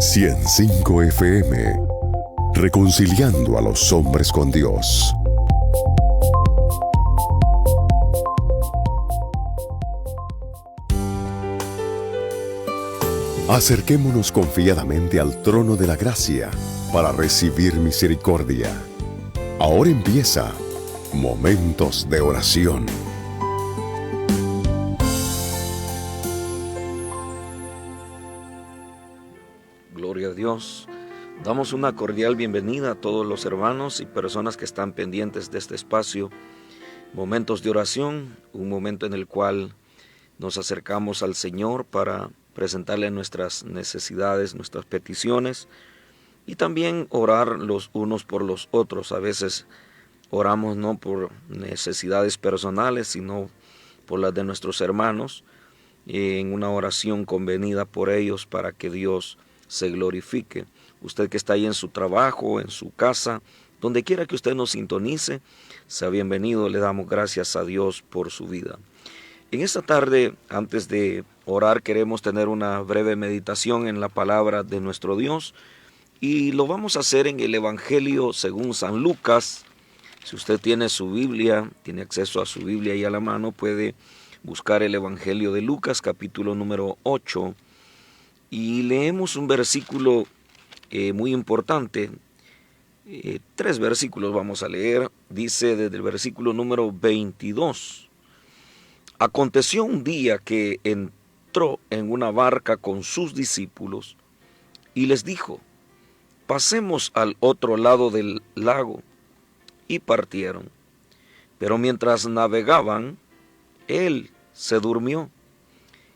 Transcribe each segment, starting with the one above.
100.5 FM, reconciliando a los hombres con Dios. Acerquémonos confiadamente al trono de la gracia para recibir misericordia. Ahora empieza Momentos de Oración. Gloria a Dios. Damos una cordial bienvenida a todos los hermanos y personas que están pendientes de este espacio. Momentos de oración, un momento en el cual nos acercamos al Señor para presentarle nuestras necesidades, nuestras peticiones y también orar los unos por los otros. A veces oramos no por necesidades personales, sino por las de nuestros hermanos, en una oración convenida por ellos para que Dios se glorifique. Usted que está ahí en su trabajo, en su casa, donde quiera que usted nos sintonice, sea bienvenido. Le damos gracias a Dios por su vida. En esta tarde, antes de orar, queremos tener una breve meditación en la palabra de nuestro Dios y lo vamos a hacer en el Evangelio según San Lucas. Si usted tiene su Biblia, tiene acceso a su Biblia ahí a la mano, puede buscar el Evangelio de Lucas, capítulo número 8, y leemos un versículo muy importante. 3 versículos vamos a leer. Dice desde el versículo número 22. Aconteció un día que entró en una barca con sus discípulos y les dijo: pasemos al otro lado del lago. Y partieron. Pero mientras navegaban, él se durmió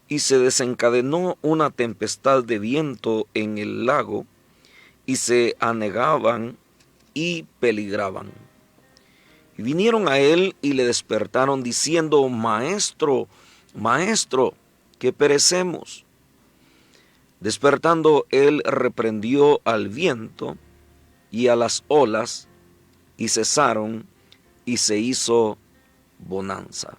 y se desencadenó una tempestad de viento en el lago y se anegaban y peligraban. Y vinieron a él y le despertaron diciendo: Maestro, Maestro, que perecemos. Despertando él reprendió al viento y a las olas, y cesaron, y se hizo bonanza.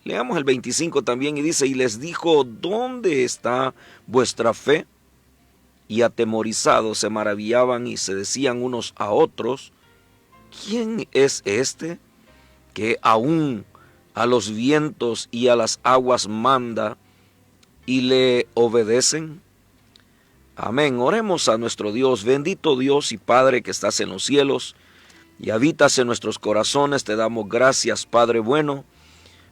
Leamos el 25 también, y dice: y les dijo: ¿dónde está vuestra fe? Y atemorizados se maravillaban y se decían unos a otros: ¿quién es este que aún a los vientos y a las aguas manda y le obedecen? Amén. Oremos a nuestro Dios. Bendito Dios y Padre que estás en los cielos y habitas en nuestros corazones. Te damos gracias, Padre bueno,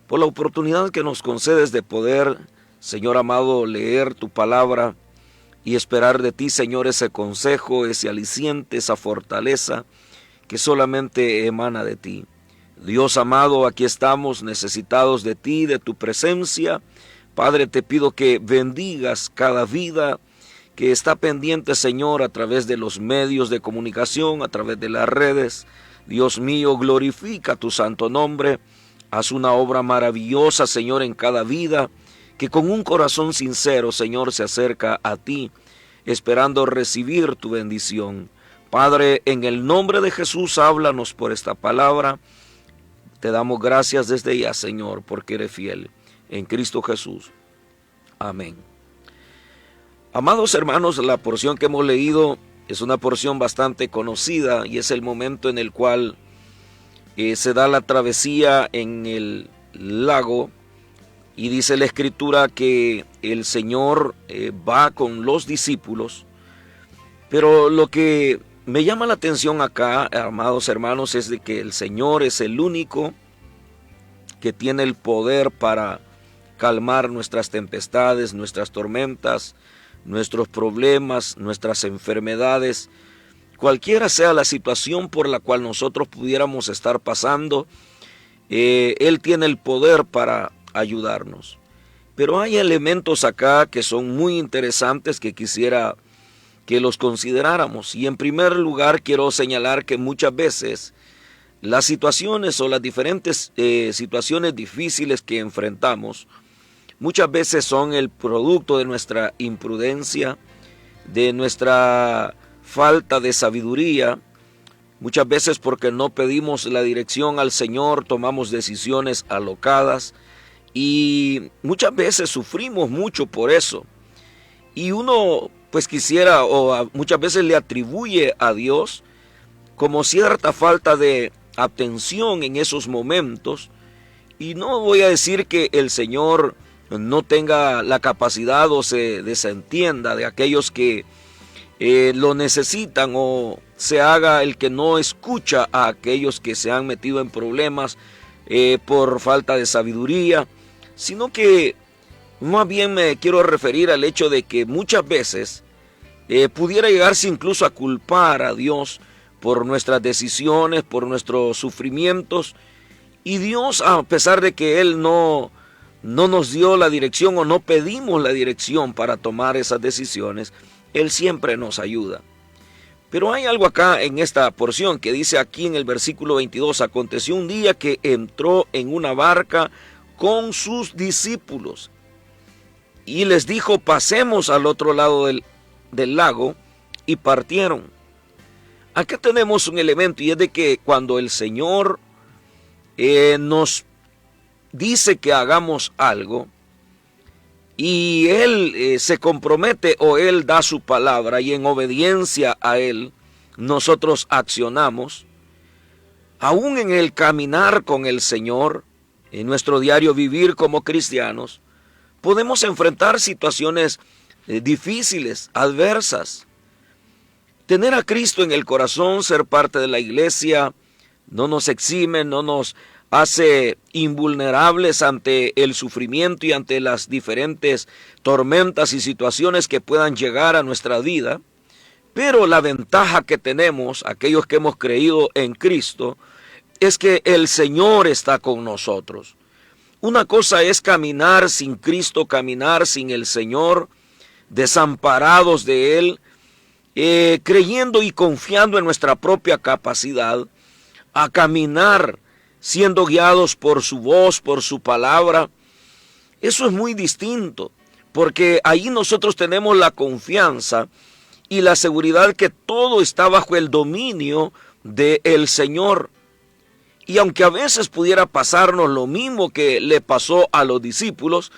por la oportunidad que nos concedes de poder, Señor amado, leer tu palabra y esperar de ti, Señor, ese consejo, ese aliciente, esa fortaleza que solamente emana de ti. Dios amado, aquí estamos necesitados de ti, de tu presencia. Padre, te pido que bendigas cada vida que está pendiente, Señor, a través de los medios de comunicación, a través de las redes. Dios mío, glorifica tu santo nombre. Haz una obra maravillosa, Señor, en cada vida, que con un corazón sincero, Señor, se acerca a ti, esperando recibir tu bendición. Padre, en el nombre de Jesús, háblanos por esta palabra. Te damos gracias desde ya, Señor, porque eres fiel. En Cristo Jesús. Amén. Amados hermanos, la porción que hemos leído es una porción bastante conocida y es el momento en el cual se da la travesía en el lago, y dice la Escritura que el Señor va con los discípulos. Pero lo que me llama la atención acá, amados hermanos, es de que el Señor es el único que tiene el poder para calmar nuestras tempestades, nuestras tormentas, nuestros problemas, nuestras enfermedades. Cualquiera sea la situación por la cual nosotros pudiéramos estar pasando, Él tiene el poder para ayudarnos. Pero hay elementos acá que son muy interesantes que quisiera que los consideráramos. Y en primer lugar quiero señalar que muchas veces las situaciones o las diferentes situaciones difíciles que enfrentamos, muchas veces son el producto de nuestra imprudencia, de nuestra falta de sabiduría. Muchas veces porque no pedimos la dirección al Señor, tomamos decisiones alocadas y muchas veces sufrimos mucho por eso. Y uno pues quisiera muchas veces le atribuye a Dios como cierta falta de atención en esos momentos. Y no voy a decir que el Señor no tenga la capacidad o se desentienda de aquellos que lo necesitan, o se haga el que no escucha a aquellos que se han metido en problemas por falta de sabiduría, sino que más bien me quiero referir al hecho de que muchas veces pudiera llegarse incluso a culpar a Dios por nuestras decisiones, por nuestros sufrimientos, y Dios, a pesar de que Él no nos dio la dirección o no pedimos la dirección para tomar esas decisiones, Él siempre nos ayuda. Pero hay algo acá en esta porción que dice aquí en el versículo 22, aconteció un día que entró en una barca con sus discípulos y les dijo, pasemos al otro lado del lago, y partieron. Acá tenemos un elemento, y es de que cuando el Señor nos dice que hagamos algo, y Él se compromete o Él da su palabra, y en obediencia a Él nosotros accionamos, aún en el caminar con el Señor, en nuestro diario vivir como cristianos, podemos enfrentar situaciones difíciles, adversas. Tener a Cristo en el corazón, ser parte de la iglesia, no nos exime, no nos hace invulnerables ante el sufrimiento y ante las diferentes tormentas y situaciones que puedan llegar a nuestra vida. Pero la ventaja que tenemos, aquellos que hemos creído en Cristo, es que el Señor está con nosotros. Una cosa es caminar sin Cristo, caminar sin el Señor, desamparados de Él, creyendo y confiando en nuestra propia capacidad, a caminar siendo guiados por su voz, por su palabra. Eso es muy distinto, porque ahí nosotros tenemos la confianza y la seguridad que todo está bajo el dominio del Señor. Y aunque a veces pudiera pasarnos lo mismo que le pasó a los discípulos,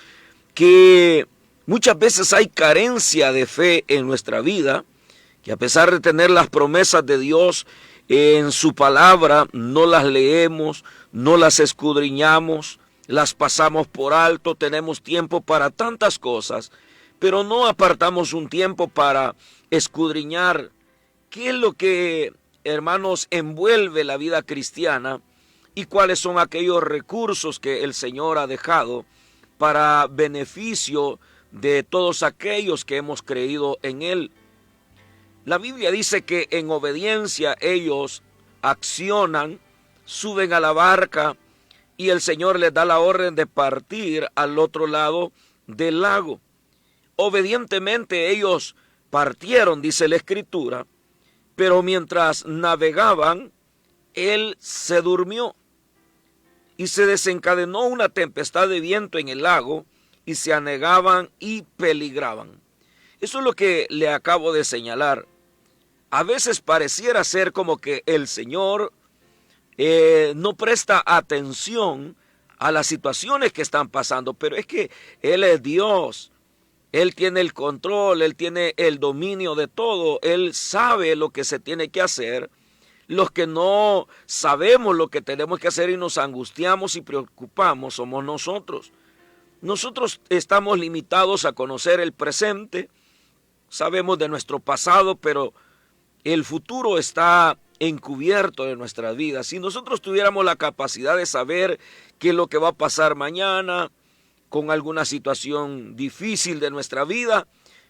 que muchas veces hay carencia de fe en nuestra vida, que a pesar de tener las promesas de Dios en su palabra, no las leemos, no las escudriñamos, las pasamos por alto, tenemos tiempo para tantas cosas, pero no apartamos un tiempo para escudriñar qué es lo que, hermanos, envuelve la vida cristiana y cuáles son aquellos recursos que el Señor ha dejado para beneficio de todos aquellos que hemos creído en Él. La Biblia dice que en obediencia ellos accionan, suben a la barca y el Señor les da la orden de partir al otro lado del lago. Obedientemente ellos partieron, dice la Escritura, pero mientras navegaban, Él se durmió y se desencadenó una tempestad de viento en el lago y se anegaban y peligraban. Eso es lo que le acabo de señalar. A veces pareciera ser como que el Señor no presta atención a las situaciones que están pasando, pero es que Él es Dios. Él tiene el control, Él tiene el dominio de todo, Él sabe lo que se tiene que hacer. Los que no sabemos lo que tenemos que hacer y nos angustiamos y preocupamos somos nosotros. Nosotros estamos limitados a conocer el presente, sabemos de nuestro pasado, pero el futuro está encubierto de nuestras vidas. Si nosotros tuviéramos la capacidad de saber qué es lo que va a pasar mañana con alguna situación difícil de nuestra vida,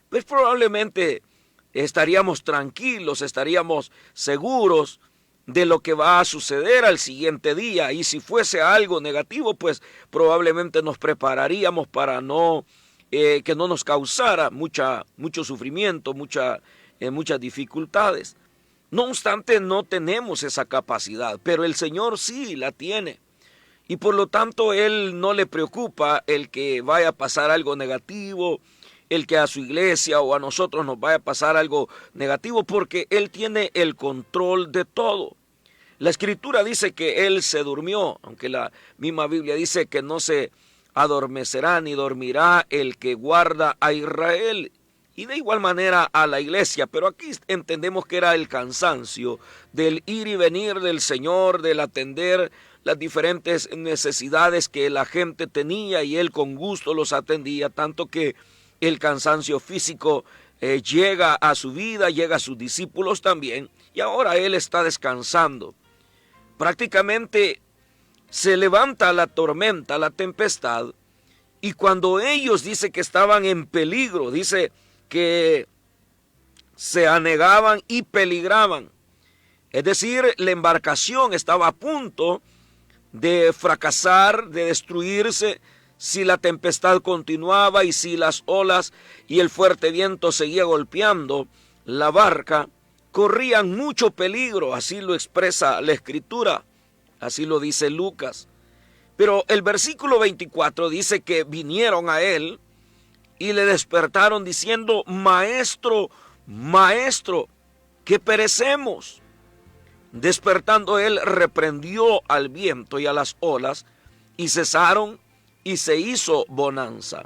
pues probablemente estaríamos tranquilos, estaríamos seguros de lo que va a suceder al siguiente día. Y si fuese algo negativo, pues probablemente nos prepararíamos para que no nos causara mucho sufrimiento, muchas dificultades. No obstante, no tenemos esa capacidad, pero el Señor sí la tiene. Y por lo tanto, Él no le preocupa el que vaya a pasar algo negativo, el que a su iglesia o a nosotros nos vaya a pasar algo negativo, porque Él tiene el control de todo. La Escritura dice que Él se durmió, aunque la misma Biblia dice que no se adormecerá ni dormirá el que guarda a Israel. y de igual manera a la iglesia, pero aquí entendemos que era el cansancio del ir y venir del Señor, del atender las diferentes necesidades que la gente tenía y él con gusto los atendía, tanto que el cansancio físico llega a su vida, llega a sus discípulos también, y ahora él está descansando. Prácticamente se levanta la tormenta, la tempestad, y cuando ellos dice que estaban en peligro, dice que se anegaban y peligraban. Es decir, la embarcación estaba a punto de fracasar, de destruirse, si la tempestad continuaba y si las olas y el fuerte viento seguía golpeando la barca, corrían mucho peligro, así lo expresa la Escritura, así lo dice Lucas. Pero el versículo 24 dice que vinieron a él y le despertaron diciendo: Maestro, Maestro, que perecemos. Despertando él, reprendió al viento y a las olas, y cesaron, y se hizo bonanza.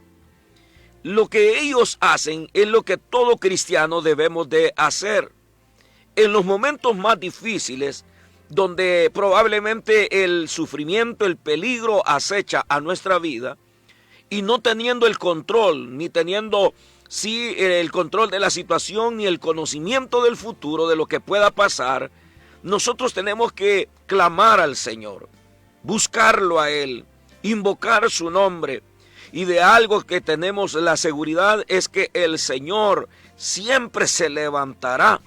Lo que ellos hacen es lo que todo cristiano debemos de hacer. En los momentos más difíciles, donde probablemente el sufrimiento, el peligro acecha a nuestra vida, y no teniendo el control, ni teniendo el control de la situación, ni el conocimiento del futuro, de lo que pueda pasar, nosotros tenemos que clamar al Señor, buscarlo a Él, invocar su nombre. Y de algo que tenemos la seguridad es que el Señor siempre se levantará,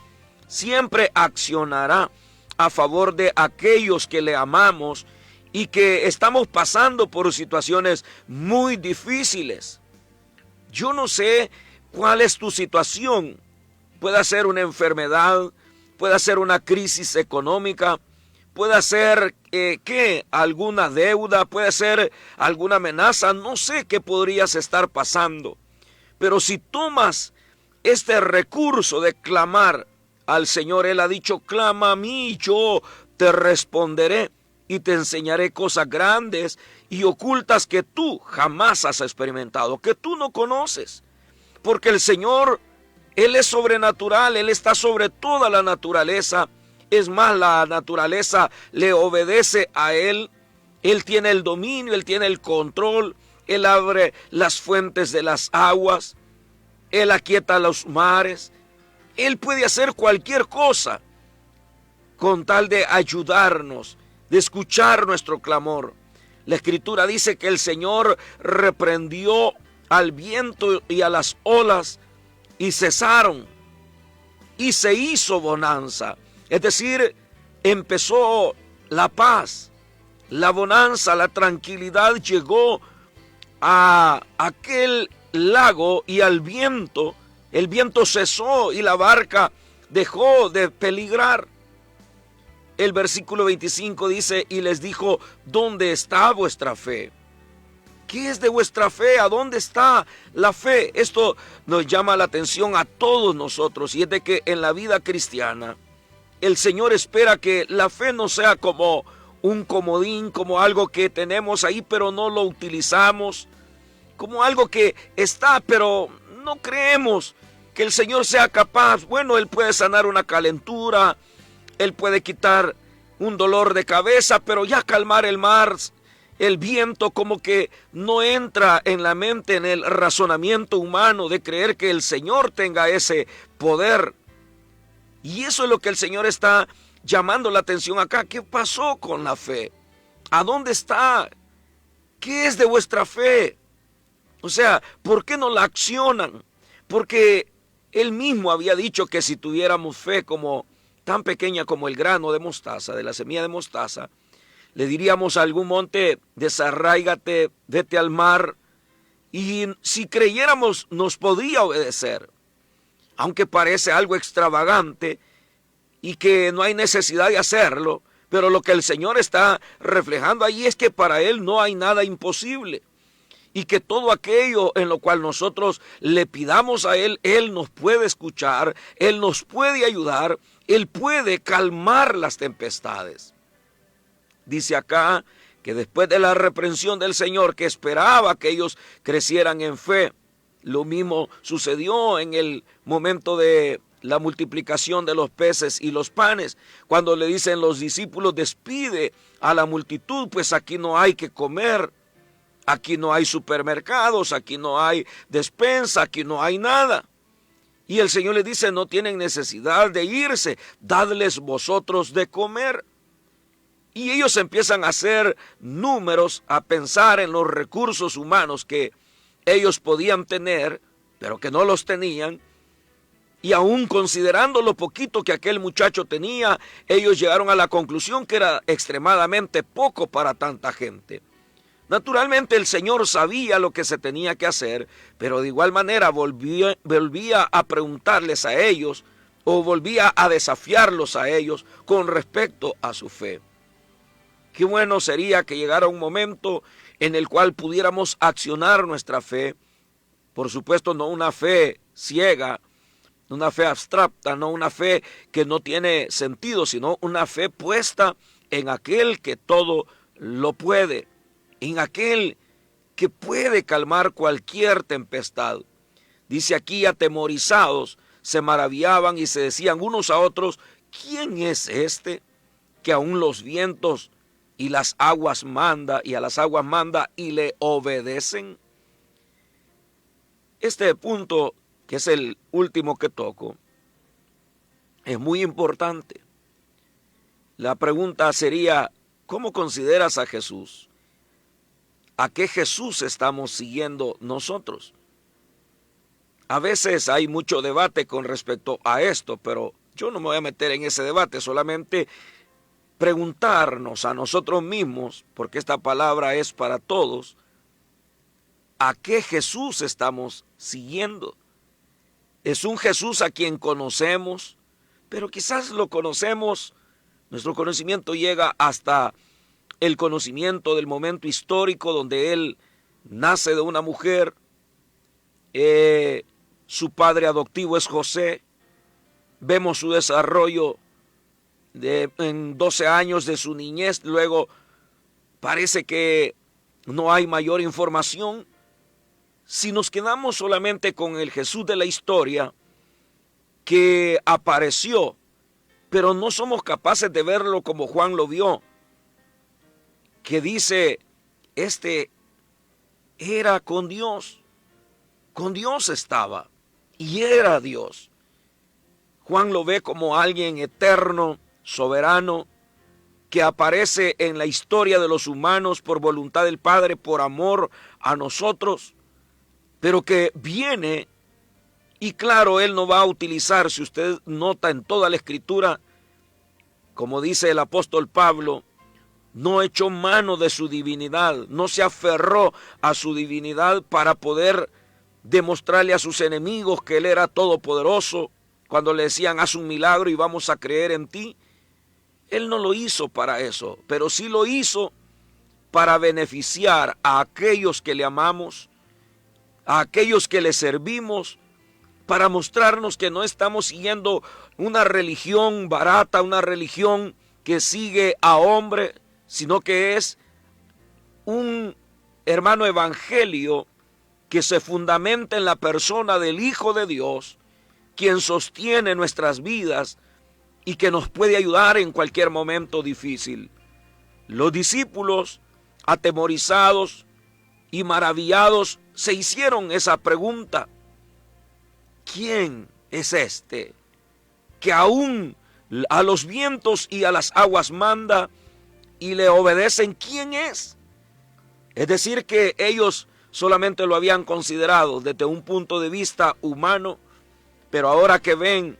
siempre accionará a favor de aquellos que le amamos y que estamos pasando por situaciones muy difíciles. Yo no sé cuál es tu situación. Puede ser una enfermedad, puede ser una crisis económica, puede ser alguna deuda, puede ser alguna amenaza, no sé qué podrías estar pasando. Pero si tomas este recurso de clamar al Señor, Él ha dicho: clama a mí, yo te responderé y te enseñaré cosas grandes y ocultas que tú jamás has experimentado, que tú no conoces. Porque el Señor, Él es sobrenatural, Él está sobre toda la naturaleza. Es más, la naturaleza le obedece a Él. Él tiene el dominio, Él tiene el control. Él abre las fuentes de las aguas. Él aquieta los mares. Él puede hacer cualquier cosa con tal de ayudarnos, de escuchar nuestro clamor. La Escritura dice que el Señor reprendió al viento y a las olas y cesaron, y se hizo bonanza. Es decir, empezó la paz, la bonanza, la tranquilidad llegó a aquel lago y al viento. El viento cesó y la barca dejó de peligrar. El versículo 25 dice: y les dijo: ¿dónde está vuestra fe? ¿Qué es de vuestra fe? ¿A dónde está la fe? Esto nos llama la atención a todos nosotros, y es de que en la vida cristiana el Señor espera que la fe no sea como un comodín, como algo que tenemos ahí pero no lo utilizamos, como algo que está pero no creemos que el Señor sea capaz. Bueno, Él puede sanar una calentura, Él puede quitar un dolor de cabeza, pero ya calmar el mar, el viento, como que no entra en la mente, en el razonamiento humano de creer que el Señor tenga ese poder. Y eso es lo que el Señor está llamando la atención acá. ¿Qué pasó con la fe? ¿A dónde está? ¿Qué es de vuestra fe? O sea, ¿por qué no la accionan? Porque Él mismo había dicho que si tuviéramos fe como tan pequeña como el grano de mostaza, de la semilla de mostaza, le diríamos a algún monte: desarráigate, vete al mar, y si creyéramos nos podría obedecer. Aunque parece algo extravagante y que no hay necesidad de hacerlo, pero lo que el Señor está reflejando ahí es que para Él no hay nada imposible. Y que todo aquello en lo cual nosotros le pidamos a Él, Él nos puede escuchar, Él nos puede ayudar, Él puede calmar las tempestades. Dice acá que después de la reprensión del Señor, que esperaba que ellos crecieran en fe, Lo mismo sucedió en el momento de la multiplicación de los peces y los panes, cuando le dicen los discípulos: despide a la multitud, pues aquí no hay que comer, aquí no hay supermercados, aquí no hay despensa, aquí no hay nada. Y el Señor les dice: no tienen necesidad de irse, dadles vosotros de comer. Y ellos empiezan a hacer números, a pensar en los recursos humanos que ellos podían tener, pero que no los tenían. Y aún considerando lo poquito que aquel muchacho tenía, ellos llegaron a la conclusión que era extremadamente poco para tanta gente. Naturalmente el Señor sabía lo que se tenía que hacer, pero de igual manera volvía a preguntarles a ellos, o volvía a desafiarlos a ellos con respecto a su fe. Qué bueno sería que llegara un momento en el cual pudiéramos accionar nuestra fe. Por supuesto, no una fe ciega, una fe abstracta, no una fe que no tiene sentido, sino una fe puesta en aquel que todo lo puede, en aquel que puede calmar cualquier tempestad. Dice aquí: atemorizados, se maravillaban y se decían unos a otros: ¿quién es este que aún los vientos y las aguas manda, y a las aguas manda y le obedecen? Este punto, que es el último que toco, es muy importante. La pregunta sería: ¿cómo consideras a Jesús? ¿A qué Jesús estamos siguiendo nosotros? A veces hay mucho debate con respecto a esto, pero yo no me voy a meter en ese debate, solamente preguntarnos a nosotros mismos, porque esta palabra es para todos: ¿a qué Jesús estamos siguiendo? Es un Jesús a quien conocemos, pero quizás lo conocemos, nuestro conocimiento llega hasta el conocimiento del momento histórico donde Él nace de una mujer, su padre adoptivo es José, vemos su desarrollo en 12 años de su niñez, luego parece que no hay mayor información. Si nos quedamos solamente con el Jesús de la historia que apareció, pero no somos capaces de verlo como Juan lo vio, que dice: este era con Dios estaba y era Dios. Juan lo ve como alguien eterno, soberano, que aparece en la historia de los humanos por voluntad del Padre, por amor a nosotros, pero que viene, y claro, Él no va a utilizar, si usted nota en toda la Escritura, como dice el apóstol Pablo, no echó mano de su divinidad, no se aferró a su divinidad para poder demostrarle a sus enemigos que Él era todopoderoso. Cuando le decían: haz un milagro y vamos a creer en ti, Él no lo hizo para eso, pero sí lo hizo para beneficiar a aquellos que le amamos, a aquellos que le servimos, para mostrarnos que no estamos siguiendo una religión barata, una religión que sigue a hombre, sino que es un hermano evangelio que se fundamenta en la persona del Hijo de Dios, quien sostiene nuestras vidas y que nos puede ayudar en cualquier momento difícil. Los discípulos, atemorizados y maravillados, se hicieron esa pregunta: ¿quién es este que aún a los vientos y a las aguas manda y le obedecen? ¿Quién es? Es decir, que ellos solamente lo habían considerado desde un punto de vista humano, pero ahora que ven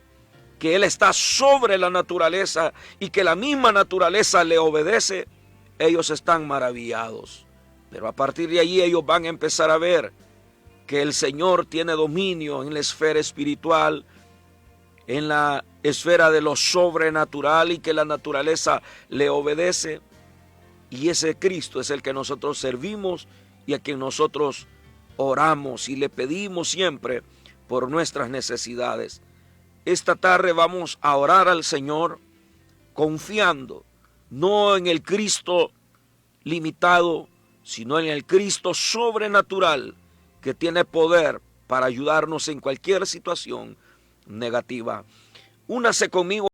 que Él está sobre la naturaleza y que la misma naturaleza le obedece, ellos están maravillados. Pero a partir de allí ellos van a empezar a ver que el Señor tiene dominio en la esfera espiritual, en la esfera de lo sobrenatural, y que la naturaleza le obedece. Y ese Cristo es el que nosotros servimos y a quien nosotros oramos y le pedimos siempre por nuestras necesidades. Esta tarde vamos a orar al Señor confiando no en el Cristo limitado, sino en el Cristo sobrenatural que tiene poder para ayudarnos en cualquier situación negativa. Únase conmigo